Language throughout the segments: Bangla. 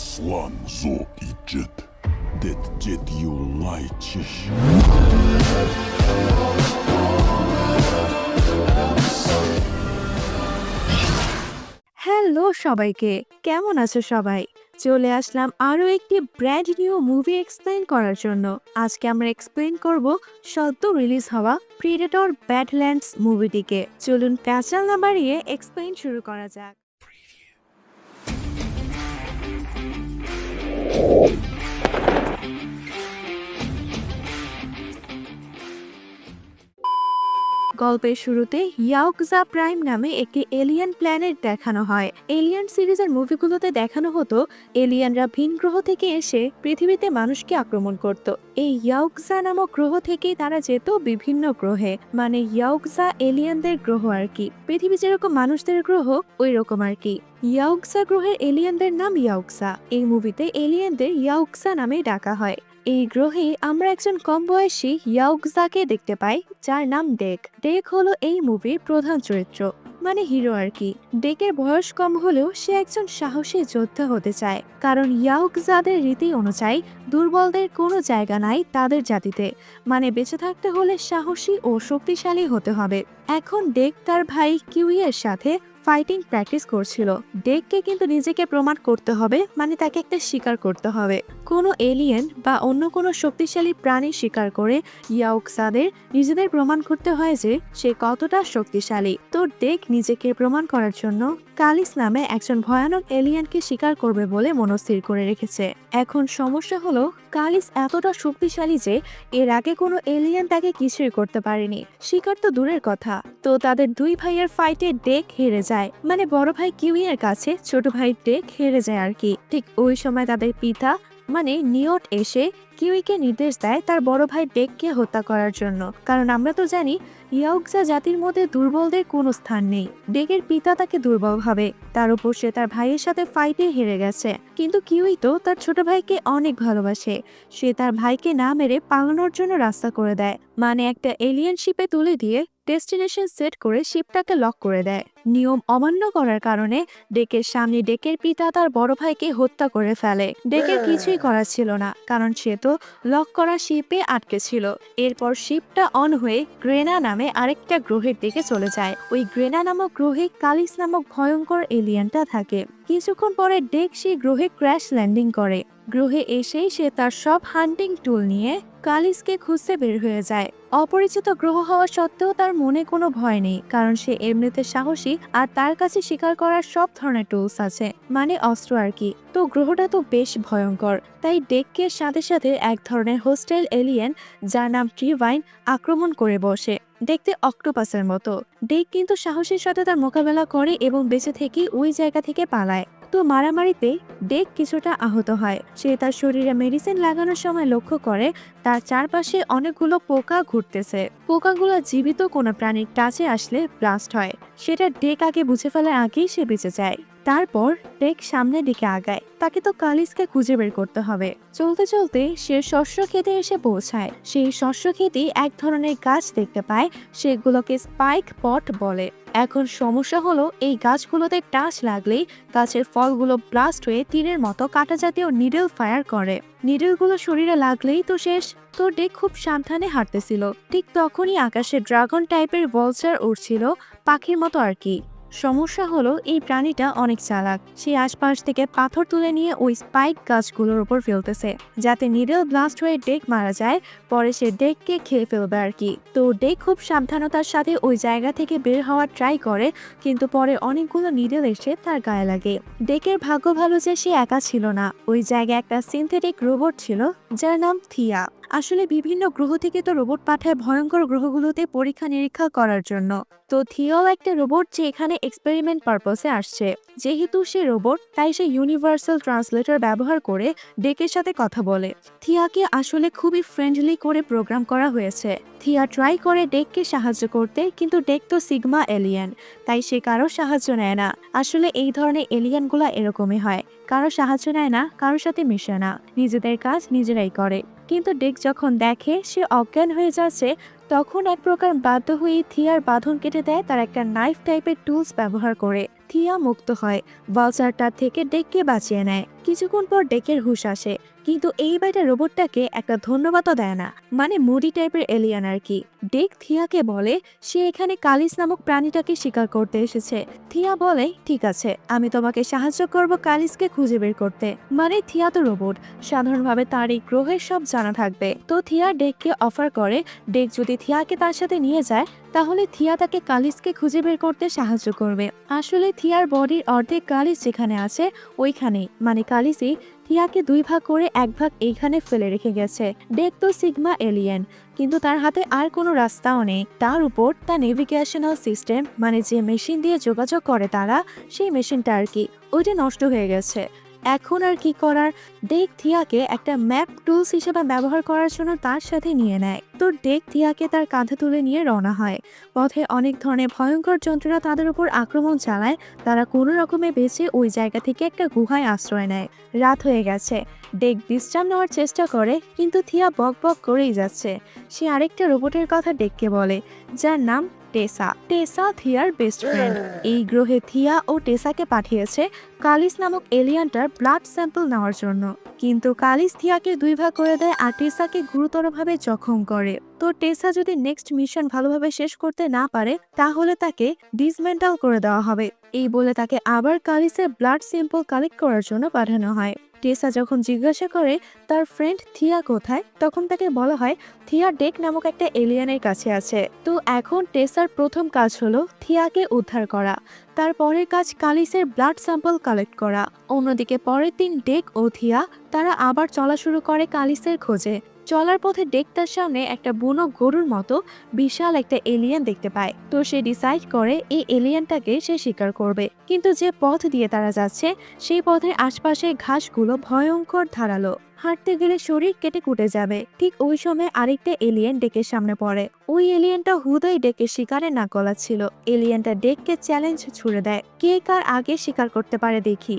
Aslan zo ijet. Det jet yollayçış. Hello সবাইকে, কেমন আছো সবাই? চলে আসলাম আরও একটি ব্র্যান্ড নিউ মুভি এক্সপ্লেন করার জন্য। আজকে আমরা এক্সপ্লেন করব সদ্য রিলিজ হওয়া প্রিডেটর ব্যাডল্যান্ডস মুভিটিকে। চলুন প্যাচাল না বাড়িয়ে এক্সপ্লেন শুরু করা যাক। গল্পের শুরুতে ইয়াওকজা প্রাইম নামে একটি এলিয়েন প্ল্যানেট দেখানো হয়। এলিয়েন সিরিজের মুভিগুলোতে দেখানো হতো এলিয়েনরা ভিন গ্রহ থেকে এসে পৃথিবীতে মানুষকে আক্রমণ করত। এই ইয়াওকজা নামক গ্রহ থেকেই তারা যেত বিভিন্ন গ্রহে, মানে ইয়াওকজা এলিয়েনদের গ্রহ আর কি। পৃথিবী যেরকম মানুষদের গ্রহ ওই রকম আর কি। ইয়াওকজা গ্রহের এলিয়েনদের নাম ইয়াওকজা। এই মুভিতে এলিয়েনদের ইয়াওকজা নামে ডাকা হয়। এই গ্রহে আমরা একজন কম বয়সী ইয়াওকজাকে দেখতে পাই, যার নাম ডেক। ডেক হলো এই মুভির প্রধান চরিত্র, মানে হিরো আর কি। ডেকের বয়স কম হলেও সে একজন সাহসী যোদ্ধা হতে চায়, কারণ ইয়াওকজাদের রীতি অনুযায়ী দুর্বলদের কোনো জায়গা নাই তাদের জাতিতে। মানে বেঁচে থাকতে হলে সাহসী ও শক্তিশালী হতে হবে। এখন ডেক তার ভাই কিউই এর সাথে ফাইটিং প্র্যাকটিস করছিল। ডেককে কিন্তু নিজেকে প্রমাণ করতে হবে, মানে তাকে একটা শিকার করতে হবে। কোনো এলিয়েন বা অন্য কোনো শক্তিশালী প্রাণী শিকার করে ইয়াওকজাদের নিজেদের প্রমাণ করতে হয় যে সে কতটা শক্তিশালী। তো ডেক নিজেকে প্রমাণ করার জন্য কালিস নামে একজন ভয়ানক এলিয়েনকে শিকার করবে বলে মনস্থির করে রেখেছে। এখন সমস্যা হলো কালিস এতটা শক্তিশালী যে এর আগে কোনো এলিয়েন তাকে কিছুই করতে পারেনি। শিকার তো দূরের কথা। তো তাদের দুই ভাইয়ের ফাইটে ডেক হেরে যায়, মানে বড় ভাই কিউই এর কাছে ছোট ভাই ডেক হেরে যায় আর কি। ঠিক ওই সময় তাদের পিতা মানে নিয়ট এসে কিউইকে নির্দেশ দেয় তার বড় ভাই ডেককে হত্যা করার জন্য, কারণ আমরা তো জানি ইয়াওকজা জাতির মধ্যে দুর্বলদের কোনো স্থান নেই। ডেকের পিতা তাকে দুর্বল ভাবে, তার উপর সে তার ভাইয়ের সাথে ফাইটে হেরে গেছে। কিন্তু কিউই তো তার ছোট ভাইকে অনেক ভালোবাসে। সে তার ভাইকে না মেরে পালানোর জন্য রাস্তা করে দেয়, মানে একটা এলিয়েন শিপে তুলে দিয়ে ডেস্টিনেশন সেট করে শিপটাকে লক করে দেয়। নিয়ম অমান্য করার কারণে ডেকের সামনে ডেকের পিতা তার বড় ভাইকে হত্যা করে ফেলে। ডেকের কিছুই করার ছিল না, কারণ সে তো লক করা শিপে আটকে ছিল। এরপর শিপটা অন হয়ে গ্রেনা নামে আরেকটা গ্রহের দিকে চলে যায়। ওই গ্রেনা নামক গ্রহে কালিস নামক ভয়ঙ্কর এলিয়েনটা থাকে। কিছুক্ষণ পরে ডেক সেই গ্রহে ক্র্যাশ ল্যান্ডিং করে। গ্রহে এসেই সে তার সব হান্টিং টুল নিয়ে কালিসকে খুঁজতে বের হয়ে যায়। অপরিচিত গ্রহ হওয়া সত্ত্বেও তার মনে কোনো ভয় নেই, কারণ সে এমনিতে সাহসী আর তার কাছে শিকার করার সব ধরনের টুলস আছে, মানে অস্ত্র আর কি। তো গ্রহটা তো বেশ ভয়ঙ্কর, তাই ডেককে সাথে সাথে এক ধরনের হোস্টেল এলিয়েন যার নাম ট্রিভাইন আক্রমণ করে বসে। দেখতে অক্টোপাসের মতো। ডেক কিন্তু সাহসের সাথে তার মোকাবেলা করে এবং বেঁচে থেকে ওই জায়গা থেকে পালায়। তো মারামারিতে ডেক কিছুটা আহত হয়। সে তার শরীরে মেডিসিন লাগানোর সময় লক্ষ্য করে তার চারপাশে অনেকগুলো পোকা ঘুরতেছে। পোকাগুলো জীবিত কোনো প্রাণীর টাচে আসলে ব্লাস্ট হয়। সেটা ডেক আগে বুঝে ফেলার আগেই সে বেঁচে যায়। তারপর ডেক সামনের দিকে আগায়। তাকে তো কালিসকে খুঁজে বের করতে হবে। চলতে চলতে সে শস্য খেতে এসে পৌঁছায়। সেই শস্য খেতে এক ধরনের গাছ দেখতে পায়, সেগুলোকে স্পাইক পট বলে। এখন সমস্যা হলো এই গাছগুলোতে টাচ লাগলেই গাছের ফলগুলো ব্লাস্ট হয়ে তীরের মতো কাঁটা জাতীয় নিডল ফায়ার করে। নিডলগুলো শরীরে লাগলেই তো শেষ। তো ডেক খুব সাবধানে হাঁটতেছিল। ঠিক তখনই আকাশে ড্রাগন টাইপের ভলচার উড়ছিল, পাখির মতো আর কি। সমস্যা হলো এই প্রাণীটা অনেক চালাক। সে আশপাশ থেকে পাথর তুলে নিয়ে ওই স্পাইক গাছগুলোর উপর ফেলতেছে, যাতে নিডল ব্লাস্ট হয়ে ডেক মারা যায়। পরে সে ডেককে খেয়ে ফেলবে আর কি। তো ডেক খুব সাবধানতার সাথে ওই জায়গা থেকে বের হওয়ার ট্রাই করে, কিন্তু পরে অনেকগুলো নিডল এসে তার গায়ে লাগে। ডেকের ভাগ্য ভালো যে সে একা ছিল না। ওই জায়গায় একটা সিনথেটিক রোবট ছিল যার নাম থিয়া। আসলে বিভিন্ন গ্রহ থেকে তো রোবট পাঠায় ভয়ঙ্কর গ্রহগুলোতে পরীক্ষা নিরীক্ষা করার জন্য। তো থিয়াও একটা রোবট যে এখানে এক্সপেরিমেন্ট পারপাসে আসছে। যেহেতু সে রোবট, তাই সে ইউনিভার্সাল ট্রান্সলেটর ব্যবহার করে ডেকের সাথে কথা বলে। থিয়াকে আসলে খুবই ফ্রেন্ডলি করে প্রোগ্রাম করা হয়েছে। থিয়া ট্রাই করে ডেককে সাহায্য করতে, কিন্তু ডেক তো সিগমা এলিয়েন, তাই সে কারো সাহায্য নেয় না। আসলে এই ধরনের এলিয়েনগুলা এরকমই হয়, কারো সাহায্য নেয় না, কারোর সাথে মিশে না, নিজেদের কাজ নিজেরাই করে। কিন্তু ডেক যখন দেখে সে অজ্ঞান হয়ে যাচ্ছে, তখন এক প্রকার বাধ্য হয়ে থিয়ার বাঁধন কেটে দেয় তার একটা নাইফ টাইপের টুলস ব্যবহার করে। থিয়া মুক্ত হয়, ভালচারটা থেকে ডেককে বাঁচিয়ে নেয়। কিছুক্ষণ পর ডেকের হুঁশ আসে, কিন্তু এইবারে রোবটটাকে একটা ধন্যবাদও দেয় না, মানে মুডি টাইপের এলিয়ান আর কি। ডেক থিয়াকে বলে সে এখানে কালিস নামক প্রাণীটাকে শিকার করতে এসেছে। থিয়া বলে ঠিক আছে, আমি তোমাকে সাহায্য করব কালিসকে খুঁজে বের করতে। মানে থিয়া তো রোবট, সাধারণভাবে তার এই গ্রহের সব জানা থাকবে। তো থিয়া ডেককে অফার করে ডেক যদি থিয়াকে তার সাথে নিয়ে যায় তাহলে থিয়া তাকে কালিসকে খুঁজে বের করতে সাহায্য করবে। আসলে থিয়ার বডির অর্ধেক কালিস যেখানে আছে ওইখানেই, মানে কালিসই থিয়াকে 2 ভাগ করে 1 ভাগ এইখানে ফেলে রেখে গেছে। ডেক তো সিগমা এলিয়েন, কিন্তু তার হাতে আর কোনো রাস্তাও নেই। তার উপর তার নেভিগেশনাল সিস্টেম, মানে যে মেশিন দিয়ে যোগাযোগ করে তারা, সেই মেশিনটা আর কি ওইটা নষ্ট হয়ে গেছে। এখন আর কি করার, ডেক থিয়াকে একটা ম্যাপ টুলস হিসেবে ব্যবহার করার জন্য তার সাথে নিয়ে নেয়। তো ডেক থিয়াকে তার কাঁধে তুলে নিয়ে রওনা হয়। পথে অনেক ধরনের ভয়ঙ্কর জন্তুরা তাদের উপর আক্রমণ চালায়। তারা কোনো রকমে বেঁচে ওই জায়গা থেকে একটা গুহায় আশ্রয় নেয়। রাত হয়ে গেছে, ডেক বিশ্রাম নেওয়ার চেষ্টা করে, কিন্তু থিয়া বক বক করেই যাচ্ছে। সে আরেকটা রোবটের কথা ডেককে বলে, যার নাম টেসা। টেসা থিয়ার বেস্ট ফ্রেন্ড। এই গ্রহে থিয়া ও টেসাকে পাঠিয়েছে কালিস নামক এলিয়ানটার ব্লাড স্যাম্পল নেওয়ার জন্য। কিন্তু কালিস থিয়াকে 2 ভাগ করে দেয় আর টেসাকে গুরুতরভাবে জখম করে। তো টেসা যদি নেক্সট মিশন ভালোভাবে শেষ করতে না পারে তাহলে তাকে ডিসমেন্টাল করে দেওয়া হবে। এই বলে তাকে আবার কালিসের ব্লাড স্যাম্পল কালেক্ট করার জন্য পাঠানো হয়। টেসা যখন জিজ্ঞাসা করে তার ফ্রেন্ড থিয়া কোথায়, তখন তাকে বলা হয় থিয়া ডেক নামক একটা এলিয়ানের কাছে আছে। তো এখন টেসার প্রথম কাজ হলো থিয়াকে উদ্ধার করা। তারপরের কাজ কালিসের ব্লাড স্যাম্পল কালেক্ট করা। অন্যদিকে পরের দিন ডেক ও থিয়া তারা আবার চলা শুরু করে কালিসের খোঁজে। চলার পথে ডেক তার সামনে একটা বুনো গরুর মতো বিশাল একটা এলিয়েন দেখতে পায়। তো সে ডিসাইড করে এই এলিয়েনটাকে সে শিকার করবে। কিন্তু যে পথ দিয়ে তারা যাচ্ছে সেই পথের আশপাশে ঘাসগুলো ভয়ঙ্কর ধারালো, হাঁটতে গেলে শরীর কেটে কুটে যাবে। ঠিক ওই সময় আরেকটা এলিয়েন ডেকের সামনে পড়ে। ওই এলিয়েনটা হুদাই ডেকের শিকারে নাক গলাচ্ছিল। এলিয়েনটা ডেককে চ্যালেঞ্জ ছুড়ে দেয়, কে কার আগে শিকার করতে পারে দেখি।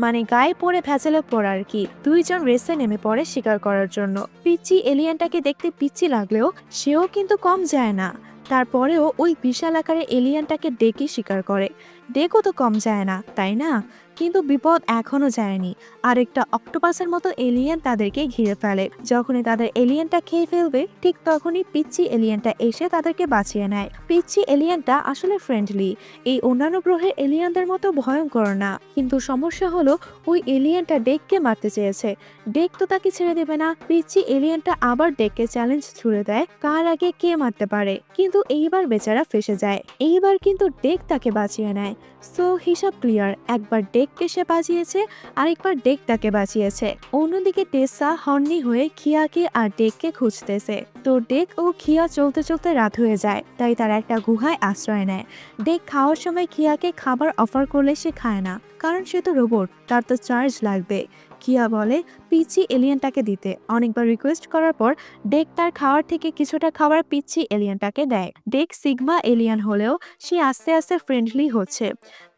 মানে গায়ে পড়ে ভেজালে পড়ে আর কি। দুইজন রেসে নেমে পড়ে শিকার করার জন্য। পিচ্চি এলিয়েনটাকে দেখতে পিচ্চি লাগলেও সেও কিন্তু কম যায় না। তারপরেও ওই বিশাল আকারে এলিয়েনটাকে ডেকে শিকার করে। ডেকও তো কম যায় না, তাই না? কিন্তু বিপদ এখনো যায়নি। আরেকটা অক্টোপাসের মতো এলিয়েন তাদেরকে ঘিরে ফেলে। যখনই তাদের এলিয়েনটা খেয়ে ফেলবে ঠিক তখনই পিচ্চি এলিয়েনটা এসে তাদেরকে বাঁচিয়ে নেয়। পিচ্চি এলিয়েনটা আসলে ফ্রেন্ডলি, এই অন্যান্য গ্রহের এলিয়েনদের মতো ভয়ঙ্কর না। কিন্তু সমস্যা হলো ওই এলিয়েনটা ডেককে মারতে চেয়েছে। ডেক তো তাকে ছেড়ে দেবে না। পিচ্চি এলিয়েনটা আবার ডেককে চ্যালেঞ্জ ছুড়ে দেয়, কার আগে কে মারতে পারে। কিন্তু এইবার বেচারা ফেসে যায়। এইবার কিন্তু ডেক তাকে বাঁচিয়ে নেয়। সো হিসাব ক্লিয়ার, একবার ডেককে সে বাঁচিয়েছে, আরেকবার ডেক তাকে বাঁচিয়েছে। অন্যদিকে টেসা হর্নি হয়ে খিয়াকে আর ডেককে খুঁজতেছে। তো ডেক ও খিয়া চলতে চলতে রাত হয়ে যায়, তাই তারা একটা গুহায় আশ্রয় নেয়। ডেক খাওয়ার সময় খিয়াকে খাবার অফার করলে সে খায় না, কারণ সে তো রোবট, তার তো চার্জ লাগবে। কিয়া বলে পিচ্চি এলিয়েনটাকে দিতে। অনেকবার রিকোয়েস্ট করার পর ডেক তার খাওয়ার থেকে কিছুটা খাবার পিচ্চি এলিয়েনটাকে দেয়। ডেক সিগমা এলিয়েন হলেও সে আস্তে আস্তে ফ্রেন্ডলি হচ্ছে।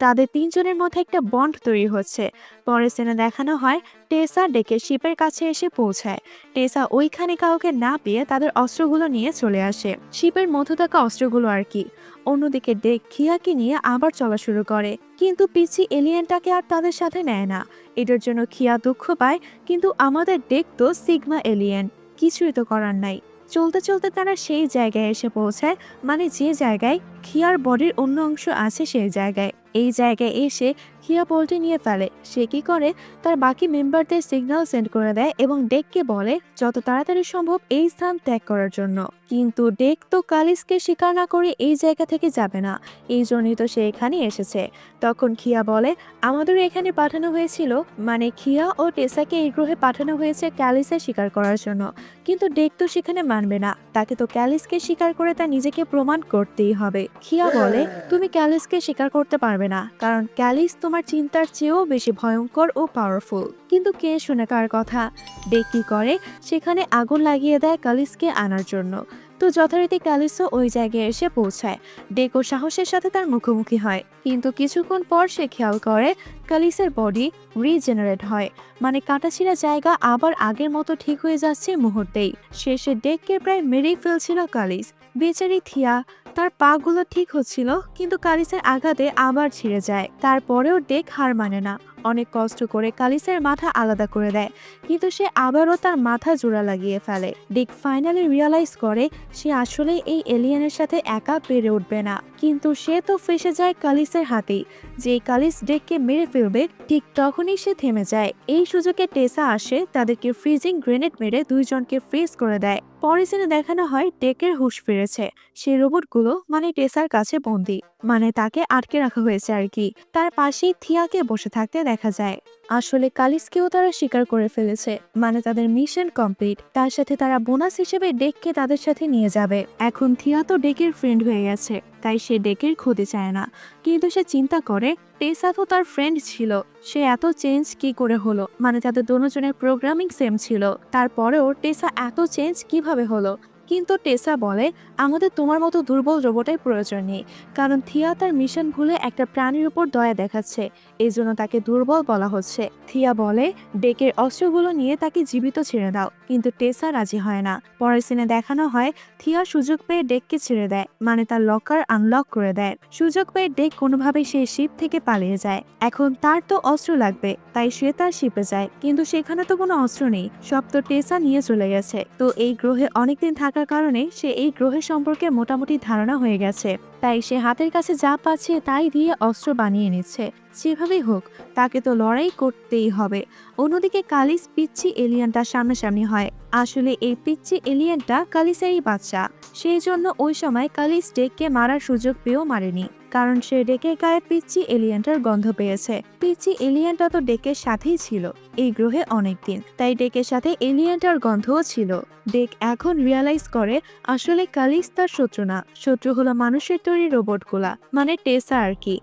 তাদের তিনজনের মধ্যে একটা বন্ড তৈরি হচ্ছে। পরের সিনে দেখানো হয় টেসা ডেকের শিপের কাছে এসে পৌঁছায়। টেসা ওইখানে কাউকে না পেয়ে তাদের অস্ত্রগুলো নিয়ে চলে আসে, শিপের মধ্যে থাকা অস্ত্রগুলো আর কি। অন্যদিকে ডেক খিয়াকে নিয়ে আবার চলা শুরু করে, কিন্তু পিচ্চি এলিয়েনটাকে আর তাদের সাথে নেয় না। এটার জন্য খিয়া দুঃখ পায়, কিন্তু আমাদের ডেক তো সিগমা এলিয়েন, কিছুই তো করার নাই। চলতে চলতে তারা সেই জায়গায় এসে পৌঁছায়, মানে যে জায়গায় খিয়ার বডির অন্য অংশ আছে সেই জায়গায়। এই জায়গায় এসে খিয়া পোল্ট্রি নিয়ে ফেলে। সে কি করে, তার বাকি মেম্বারদের সিগন্যাল সেন্ড করে দেয় এবং ডেককে বলে যত তাড়াতাড়ি সম্ভব এই স্থান ত্যাগ করার জন্য। কিন্তু ডেক তো কালিসকে শিকার না করে এই জায়গা থেকে যাবে না, এই জন্যই তো সে এখানে এসেছে। তখন খিয়া বলে আমাদের এখানে পাঠানো হয়েছিল, মানে খিয়া ও টেসাকে এই গ্রহে পাঠানো হয়েছে ক্যালিসে শিকার করার জন্য। কিন্তু ডেক তো সেখানে মানবে না, তাকে তো ক্যালিসকে শিকার করে তার নিজেকে প্রমাণ করতেই হবে। খিয়া বলে তুমি ক্যালিসকে শিকার করতে পারবে না, কারণ ক্যালিস তোমার চিন্তার চেয়েও বেশি ভয়ঙ্কর ও পাওয়ারফুল। কিন্তু কে শুনে কার কথা? ডেক কি করে, সেখানে আগুন লাগিয়ে দেয় ক্যালিসকে আনার জন্য। তো যথারীতি ক্যালিসও ওই জায়গায় এসে পৌঁছায়। ডেকো সাহসের সাথে তার মুখোমুখি হয়, কিন্তু কিছুক্ষণ পর সে খেয়াল করে কালিসের বডি রিজেনারেট হয়, মানে কাটাছিঁড়া জায়গা আবার আগের মতো ঠিক হয়ে যাচ্ছে মুহূর্তেই। শেষে ডেককে প্রায় মেরেই ফেলছিল কালিস। বেচারি থিয়া, তার পাগুলো ঠিক হচ্ছিল, কিন্তু কালিসের আঘাতে আবার ছিঁড়ে যায়। তারপরেও ডেক হার মানে না, অনেক কষ্ট করে কালিসের মাথা আলাদা করে দেয়, কিন্তু সে আবারও তার মাথা জোড়া লাগিয়ে ফেলে। ডেক ফাইনালি রিয়ালাইজ করে সে আসলে এই এলিয়েনের সাথে একা পেরে উঠবে না, কিন্তু সে তো ফেসে যায় কালিসের হাতেই। যে কালিস ডেককে মেরে ফেলবে ঠিক তখনই সে থেমে যায়। এই সুযোগে টেসা আসে, তাদেরকে ফ্রিজিং গ্রেনেড মেরে দুইজনকে ফ্রিজ করে দেয়। পরে সিনে দেখানো হয় ডেকের হুঁশ ফিরেছে, সেই রোবটগুলো মানে টেসার কাছে বন্দি, মানে তাকে আটকে রাখা হয়েছে আর কি। তার পাশেই থিয়াকে বসে থাকতে দেখা যায়। আসলে কালিসকেও তারা স্বীকার করে ফেলেছে, মানে তাদের মিশন কমপ্লিট। তার সাথে তারা বোনাস হিসেবে ডেককে তাদের সাথে নিয়ে যাবে। এখন থিয়া তো ডেকের ফ্রেন্ড হয়ে গেছে, তাই সে ডেকের ক্ষতি চায় না, কিন্তু সে চিন্তা করে টেসা তো তার ফ্রেন্ড ছিল, সে এত চেঞ্জ কি করে হলো, মানে তাদের দুজনের প্রোগ্রামিং সেম ছিল, তারপরেও টেসা এত চেঞ্জ কিভাবে হলো। কিন্তু টেসা বলে আমাদের তোমার মতো দুর্বল রোবটের প্রয়োজন নেই, কারণ থিয়া তার মিশন ভুলে একটা প্রাণীর উপর দয়া দেখাচ্ছে, এই জন্য তাকে দুর্বল বলা হচ্ছে। থিয়া বলে ডেকের অস্ত্রগুলো নিয়ে তাকে জীবিত ছেড়ে দাও, কিন্তু টেসা রাজি হয় না। পরের সিনে দেখানো হয় থিয়া সুযোগ পেয়ে ডেককে ছেড়ে দেয়, মানে তার লকার আনলক করে দেয়। সুযোগ পেয়ে ডেক কোনোভাবে সেই শিপ থেকে পালিয়ে যায়। এখন তার তো অস্ত্র লাগবে, তাই সে তার শিপে যায়, কিন্তু সেখানে তো কোনো অস্ত্র নেই, সব তো টেসা নিয়ে চলে গেছে। তো এই গ্রহে অনেকদিন থাকার কারণে সে এই গ্রহের সম্পর্কে মোটামুটি ধারণা হয়ে গেছে, তাই সে হাতের কাছে যা পাচ্ছে তাই দিয়ে অস্ত্র বানিয়ে নিচ্ছে। যেভাবেই হোক তাকে তো লড়াই করতেই হবে। অন্যদিকে কালিস পিচ্চি এলিয়েনটার সামনাসামনি হয়। আসলে এই পিচ্চি এলিয়েনটা কালিসেরই বাচ্চা, সেই জন্য ওই সময় কালিস ডেককে মারার সুযোগ পেয়েও মারেনি, কারণ সে ডেকের গায়ে পিচ্চি এলিয়েনটার গন্ধ পেয়েছে। পিচ্চি এলিয়েনটা তো ডেকের সাথেই ছিল এই গ্রহে অনেকদিন, তাই ডেকের সাথে এলিয়েনটার গন্ধও ছিল। ডেক এখন রিয়ালাইজ করে আসলে কালিস তার শত্রু না, শত্রু হলো মানুষের তৈরি রোবটগুলা, মানে টেসা আর কি।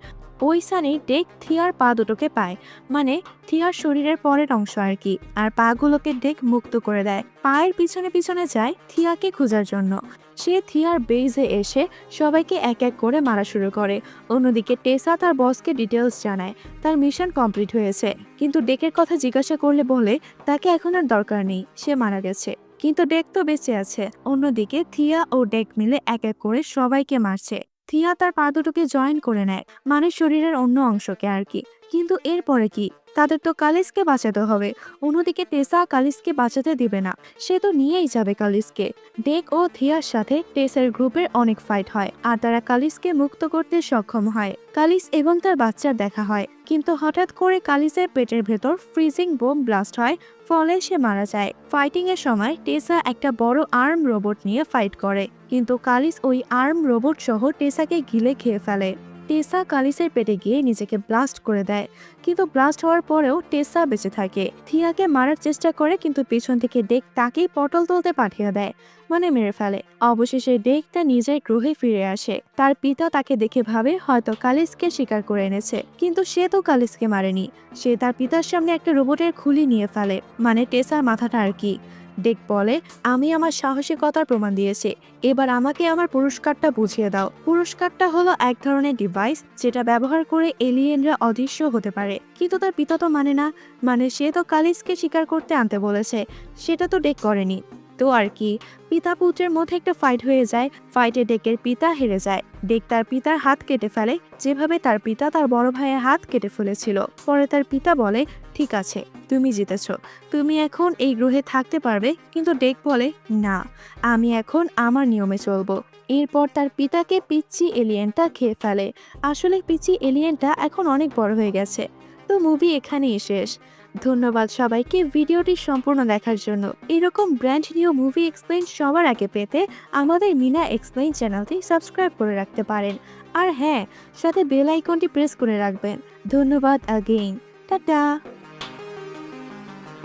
ওই সানেই ডেক থিয়ার পা দুটোকে পায়, মানে থিয়ার শরীরের পরের অংশ আর কি, আর পাগুলোকে ডেক মুক্ত করে দেয়। পায়ের পিছনে পিছনে যায় থিয়াকে খোঁজার জন্য। সে থিয়ার বেজে এসে সবাইকে এক এক করে মারা শুরু করে। অন্যদিকে টেসা তার বসকে ডিটেলস জানায় তার মিশন কমপ্লিট হয়েছে, কিন্তু ডেকের কথা জিজ্ঞাসা করলে বলে তাকে এখন আর দরকার নেই, সে মারা গেছে, কিন্তু ডেক তো বেঁচে আছে। অন্যদিকে থিয়া ও ডেক মিলে এক এক করে সবাইকে মারছে। থিয়া তার পা দুটোকে জয়েন করে নেয়, মানে শরীরের অন্য অংশকে আর কি। কিন্তু এরপরে কি, তাদের তো কালিসকে বাঁচাতে হবে। অন্যদিকে টেসা কালিসকে বাঁচাতে দিবে না, সে তো নিয়েই যাবে কালিসকে। ডেক ও থিয়ার সাথে টেসের গ্রুপের অনেক ফাইট হয়, আর তারা কালিসকে মুক্ত করতে সক্ষম হয়। কালিস এবং তার বাচ্চার দেখা হয়, কিন্তু হঠাৎ করে কালিসের পেটের ভেতর ফ্রিজিং বোম ব্লাস্ট হয়, ফলে সে মারা যায়। ফাইটিং এর সময় টেসা একটা বড় আর্ম রোবট নিয়ে ফাইট করে, কিন্তু কালিস ওই আর্ম রোবট সহ টেসাকে গিলে খেয়ে ফেলে। টেসা কালিসের পেটে গিয়ে নিজেকে ব্লাস্ট করে দেয়, কিন্তু ব্লাস্ট হওয়ার পরেও টেসা বেঁচে থাকে। থিয়াকে মারার চেষ্টা করে, কিন্তু পেছন থেকে ডেক তাকেই পটল তুলতে পাঠিয়ে দেয়, মানে মেরে ফেলে। অবশেষে ডেক তার নিজের গ্রহে ফিরে আসে। তার পিতা তাকে দেখে ভাবে হয়তো কালিসকে শিকার করে এনেছে, কিন্তু সে তো কালিসকে মারেনি। সে তার পিতার সামনে একটা রোবটের খুলি নিয়ে ফেলে, মানে টেসার মাথাটা আর কি। ডেক বলে আমি আমার সাহসিকতার প্রমাণ দিয়েছি, এবার আমাকে আমার পুরস্কারটা বুঝিয়ে দাও। পুরস্কারটা হলো এক ধরনের ডিভাইস যেটা ব্যবহার করে এলিয়েনরা অদৃশ্য হতে পারে, কিন্তু তার পিতা তো মানে না, মানে সে তো কালিসকে শিকার করতে আনতে বলেছে, সেটা তো ডেক করেনি। তো আর কি, পিতা পুত্রের মধ্যে একটা ফাইট হয়ে যায়। ফাইটে ডেকের পিতা হেরে যায়। ডেক তার পিতার হাত কেটে ফেলে, যেভাবে তার পিতা তার বড় ভাইয়ের হাত কেটে ফেলেছিল। পরে তার পিতা বলে ঠিক আছে, তুমি জিতেছ, তুমি এখন এই গ্রহে থাকতে পারবে। কিন্তু ডেক বলে না, আমি এখন আমার নিয়মে চলবো। এরপর তার পিতাকে পিচ্চি এলিয়েনটা খেয়ে ফেলে। আসলে পিচ্চি এলিয়েনটা এখন অনেক বড় হয়ে গেছে। তো মুভি এখানেই শেষ। ধন্যবাদ সবাইকে ভিডিওটি সম্পূর্ণ দেখার জন্য। এরকম ব্র্যান্ড নিউ মুভি এক্সপ্লেইন সবার আগে পেতে আমাদের মিনা এক্সপ্লেইন চ্যানেলটি সাবস্ক্রাইব করে রাখতে পারেন। আর হ্যাঁ, সাথে বেল আইকনটি প্রেস করে রাখবেন। ধন্যবাদ अगेन, টাটা।